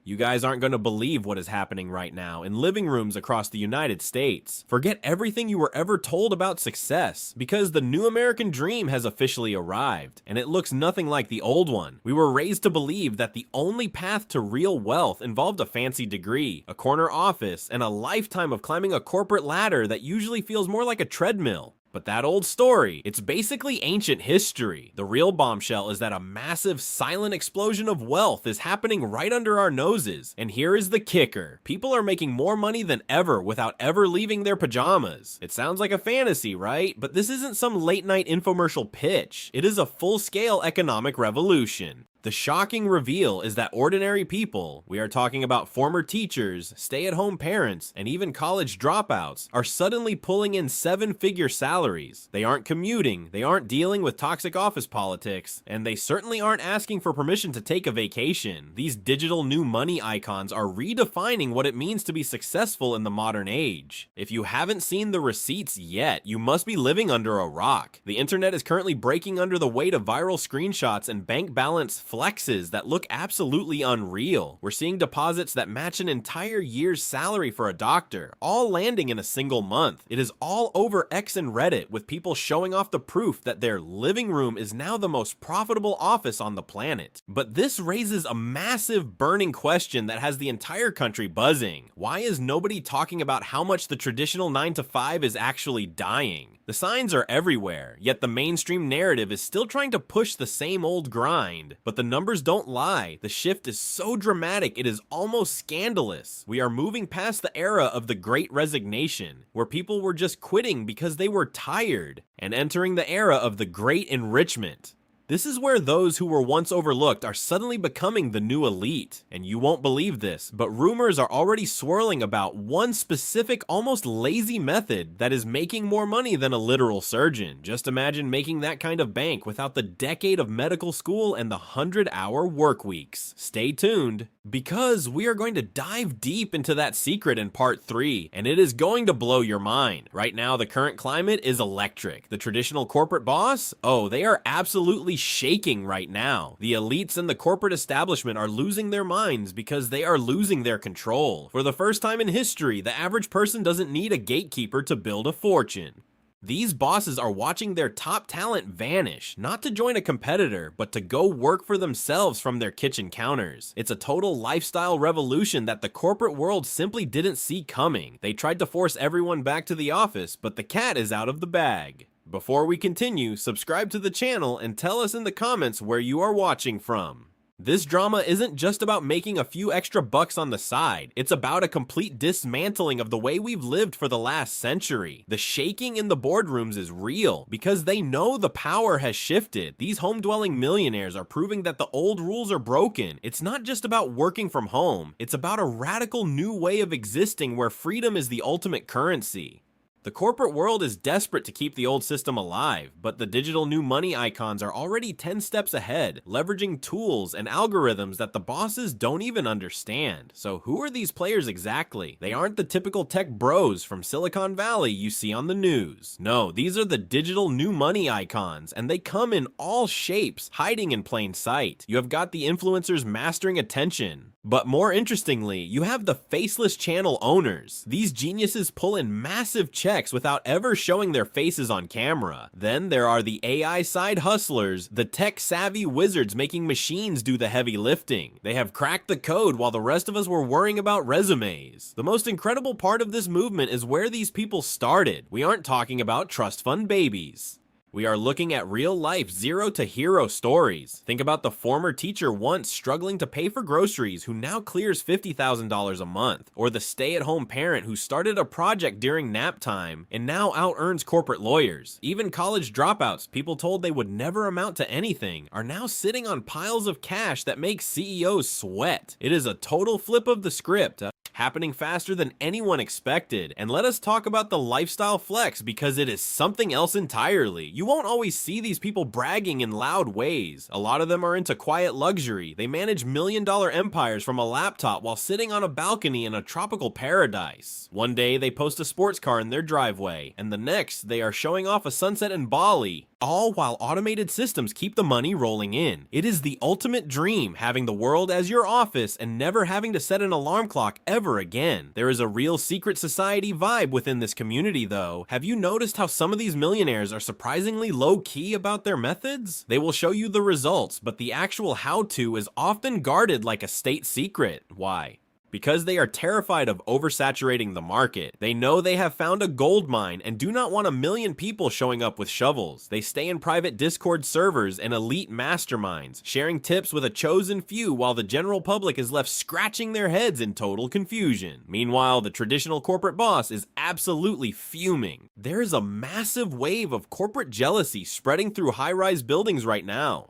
You guys aren't going to believe what is happening right now in living rooms across the United States. Forget everything you were ever told about success, because the new American dream has officially arrived, and it looks nothing like the old one. We were raised to believe that the only path to real wealth involved a fancy degree, a corner office, and a lifetime of climbing a corporate ladder that usually feels more like a treadmill. But that old story, it's basically ancient history. The real bombshell is that a massive silent explosion of wealth is happening right under our noses. And here is the kicker. People are making more money than ever without ever leaving their pajamas. It sounds like a fantasy, right? But this isn't some late night infomercial pitch. It is a full-scale economic revolution. The shocking reveal is that ordinary people, we are talking about former teachers, stay-at-home parents, and even college dropouts, are suddenly pulling in seven-figure salaries. They aren't commuting, they aren't dealing with toxic office politics, and they certainly aren't asking for permission to take a vacation. These digital new money icons are redefining what it means to be successful in the modern age. If you haven't seen the receipts yet, you must be living under a rock. The internet is currently breaking under the weight of viral screenshots and bank balance flexes that look absolutely unreal. We're seeing deposits that match an entire year's salary for a doctor, all landing in a single month. It is all over X and Reddit, with people showing off the proof that their living room is now the most profitable office on the planet. But this raises a massive burning question that has the entire country buzzing. Why is nobody talking about how much the traditional 9 to 5 is actually dying? The signs are everywhere, yet the mainstream narrative is still trying to push the same old grind. But the numbers don't lie. The shift is so dramatic it is almost scandalous. We are moving past the era of the Great Resignation, where people were just quitting because they were tired, and entering the era of the Great Enrichment. This is where those who were once overlooked are suddenly becoming the new elite. And you won't believe this, but rumors are already swirling about one specific, almost lazy method that is making more money than a literal surgeon. Just imagine making that kind of bank without the decade of medical school and the 100-hour work weeks. Stay tuned, because we are going to dive deep into that secret in part 3, and it is going to blow your mind. Right now, the current climate is electric. The traditional corporate boss? Oh, they are absolutely shaking right now. The elites and the corporate establishment are losing their minds because they are losing their control. For the first time in history, the average person doesn't need a gatekeeper to build a fortune. These bosses are watching their top talent vanish, not to join a competitor, but to go work for themselves from their kitchen counters. It's a total lifestyle revolution that the corporate world simply didn't see coming. They tried to force everyone back to the office, but the cat is out of the bag. Before we continue, subscribe to the channel and tell us in the comments where you are watching from. This drama isn't just about making a few extra bucks on the side. It's about a complete dismantling of the way we've lived for the last century. The shaking in the boardrooms is real because they know the power has shifted. These home-dwelling millionaires are proving that the old rules are broken. It's not just about working from home. It's about a radical new way of existing where freedom is the ultimate currency. The corporate world is desperate to keep the old system alive, but the digital new money icons are already 10 steps ahead, leveraging tools and algorithms that the bosses don't even understand. So who are these players exactly? They aren't the typical tech bros from Silicon Valley you see on the news. No, these are the digital new money icons, and they come in all shapes, hiding in plain sight. You have got the influencers mastering attention. But more interestingly, you have the faceless channel owners. These geniuses pull in massive checks without ever showing their faces on camera. Then there are the AI side hustlers, the tech-savvy wizards making machines do the heavy lifting. They have cracked the code while the rest of us were worrying about resumes. The most incredible part of this movement is where these people started. We aren't talking about trust fund babies. We are looking at real-life zero-to-hero stories. Think about the former teacher once struggling to pay for groceries who now clears $50,000 a month, or the stay-at-home parent who started a project during nap time and now out-earns corporate lawyers. Even college dropouts, people told they would never amount to anything, are now sitting on piles of cash that make CEOs sweat. It is a total flip of the script, happening faster than anyone expected. And let us talk about the lifestyle flex, because it is something else entirely. You won't always see these people bragging in loud ways. A lot of them are into quiet luxury. They manage million-dollar empires from a laptop while sitting on a balcony in a tropical paradise. One day they post a sports car in their driveway, and the next they are showing off a sunset in Bali. all while automated systems keep the money rolling in. It is the ultimate dream, having the world as your office and never having to set an alarm clock ever again. There is a real secret society vibe within this community though. Have you noticed how some of these millionaires are surprisingly low-key about their methods? They will show you the results, but the actual how-to is often guarded like a state secret. Why? Because they are terrified of oversaturating the market. They know they have found a gold mine and do not want a million people showing up with shovels. They stay in private Discord servers and elite masterminds, sharing tips with a chosen few while the general public is left scratching their heads in total confusion. Meanwhile, the traditional corporate boss is absolutely fuming. There is a massive wave of corporate jealousy spreading through high-rise buildings right now.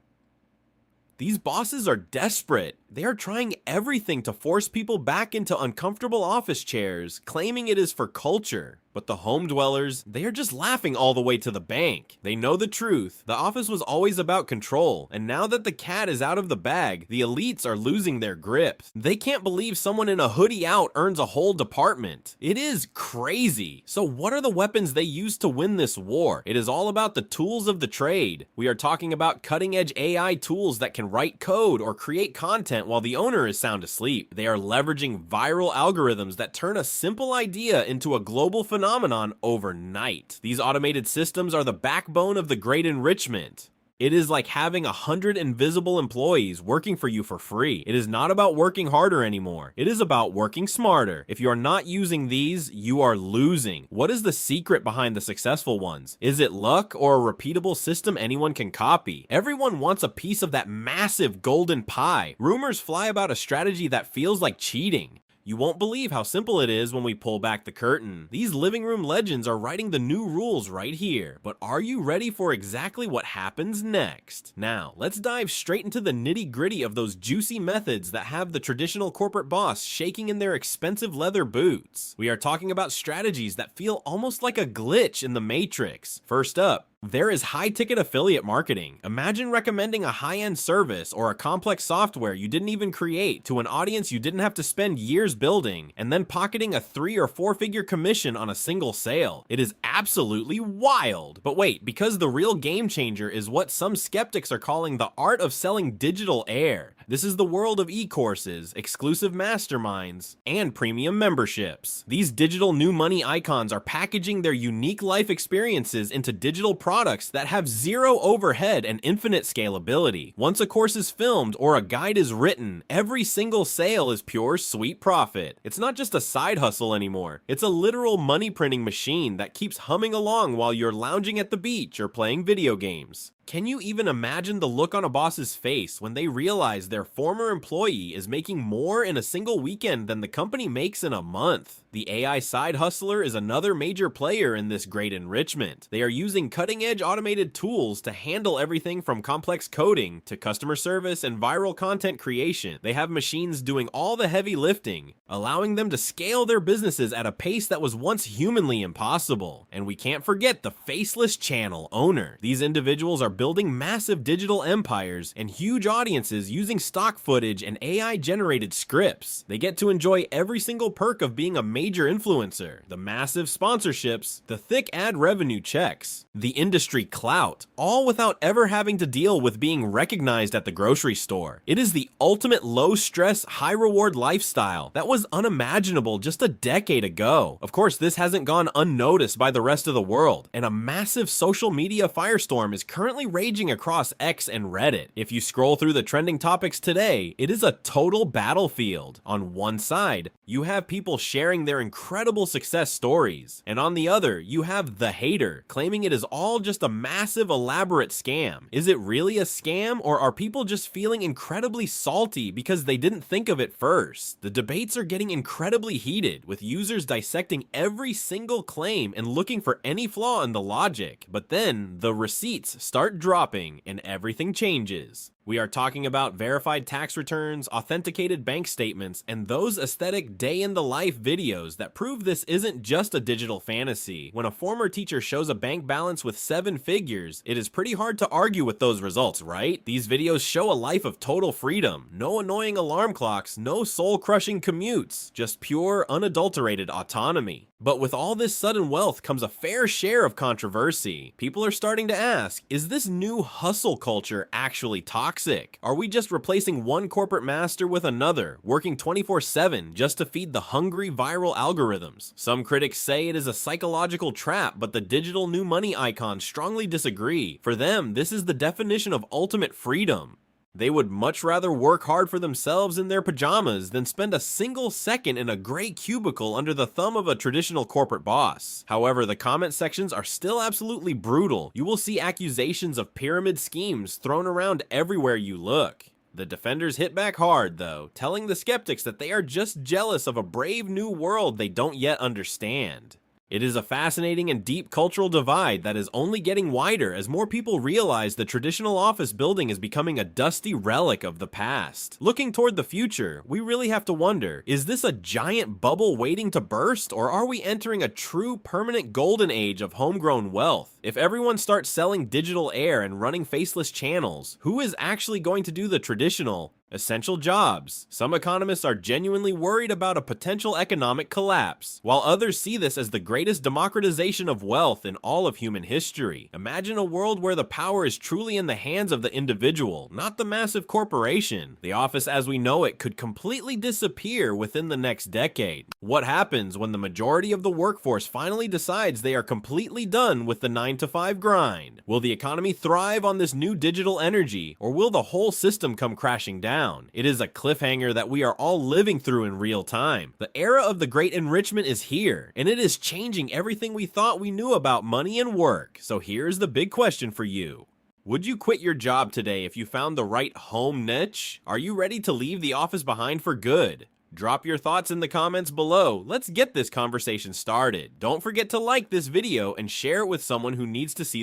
These bosses are desperate. They are trying everything to force people back into uncomfortable office chairs, claiming it is for culture. But the home dwellers, they are just laughing all the way to the bank. They know the truth. The office was always about control, and now that the cat is out of the bag, the elites are losing their grip. They can't believe someone in a hoodie out earns a whole department. It is crazy. So what are the weapons they use to win this war? It is all about the tools of the trade. We are talking about cutting-edge AI tools that can write code or create content while the owner is sound asleep. They are leveraging viral algorithms that turn a simple idea into a global phenomenon overnight. These automated systems are the backbone of the great enrichment. It is like having 100 invisible employees working for you for free. It is not about working harder anymore. It is about working smarter. If you are not using these, you are losing. What is the secret behind the successful ones? Is it luck or a repeatable system anyone can copy? Everyone wants a piece of that massive golden pie. Rumors fly about a strategy that feels like cheating. You won't believe how simple it is when we pull back the curtain. These living room legends are writing the new rules right here. But are you ready for exactly what happens next? Now, let's dive straight into the nitty-gritty of those juicy methods that have the traditional corporate boss shaking in their expensive leather boots. We are talking about strategies that feel almost like a glitch in the Matrix. First up, there is high-ticket affiliate marketing. Imagine recommending a high-end service or a complex software you didn't even create to an audience you didn't have to spend years building, and then pocketing a 3- or 4-figure commission on a single sale. It is absolutely wild. But wait, because the real game changer is what some skeptics are calling the art of selling digital air. This is the world of e-courses, exclusive masterminds, and premium memberships. These digital new money icons are packaging their unique life experiences into digital products that have zero overhead and infinite scalability. Once a course is filmed or a guide is written, every single sale is pure sweet profit. It's not just a side hustle anymore. It's a literal money printing machine that keeps humming along while you're lounging at the beach or playing video games. Can you even imagine the look on a boss's face when they realize their former employee is making more in a single weekend than the company makes in a month? The AI side hustler is another major player in this great enrichment. They are using cutting-edge automated tools to handle everything from complex coding to customer service and viral content creation. They have machines doing all the heavy lifting, allowing them to scale their businesses at a pace that was once humanly impossible. And we can't forget the faceless channel owner. These individuals are building massive digital empires and huge audiences using stock footage and AI-generated scripts. They get to enjoy every single perk of being a major influencer, the massive sponsorships, the thick ad revenue checks, the industry clout, all without ever having to deal with being recognized at the grocery store. It is the ultimate low-stress, high-reward lifestyle that was unimaginable just a decade ago. Of course, this hasn't gone unnoticed by the rest of the world, and a massive social media firestorm is currently raging across X and Reddit. If you scroll through the trending topics today, it is a total battlefield. On one side, you have people sharing their incredible success stories, and on the other, you have the hater, claiming it is all just a massive elaborate scam. Is it really a scam, or are people just feeling incredibly salty because they didn't think of it first? The debates are getting incredibly heated, with users dissecting every single claim and looking for any flaw in the logic. But then, the receipts start dropping and everything changes. We are talking about verified tax returns, authenticated bank statements, and those aesthetic day-in-the-life videos that prove this isn't just a digital fantasy. When a former teacher shows a bank balance with 7 figures, it is pretty hard to argue with those results, right? These videos show a life of total freedom, no annoying alarm clocks, no soul-crushing commutes, just pure, unadulterated autonomy. But with all this sudden wealth comes a fair share of controversy. People are starting to ask, is this new hustle culture actually toxic? Are we just replacing one corporate master with another, working 24/7 just to feed the hungry viral algorithms? Some critics say it is a psychological trap, but the digital new money icons strongly disagree. For them, this is the definition of ultimate freedom. They would much rather work hard for themselves in their pajamas than spend a single second in a gray cubicle under the thumb of a traditional corporate boss. However, the comment sections are still absolutely brutal. You will see accusations of pyramid schemes thrown around everywhere you look. The defenders hit back hard, though, telling the skeptics that they are just jealous of a brave new world they don't yet understand. It is a fascinating and deep cultural divide that is only getting wider as more people realize the traditional office building is becoming a dusty relic of the past. Looking toward the future, we really have to wonder, is this a giant bubble waiting to burst, or are we entering a true permanent golden age of homegrown wealth? If everyone starts selling digital air and running faceless channels, who is actually going to do the traditional, essential jobs? Some economists are genuinely worried about a potential economic collapse, while others see this as the greatest democratization of wealth in all of human history. Imagine a world where the power is truly in the hands of the individual, not the massive corporation. The office as we know it could completely disappear within the next decade. What happens when the majority of the workforce finally decides they are completely done with the 9-to-5 grind? Will the economy thrive on this new digital energy, or will the whole system come crashing down? It is a cliffhanger that we are all living through in real time. The era of the great enrichment is here, and it is changing everything we thought we knew about money and work. So here's the big question for you. Would you quit your job today if you found the right home niche? Are you ready to leave the office behind for good? Drop your thoughts in the comments below. Let's get this conversation started. Don't forget to like this video and share it with someone who needs to see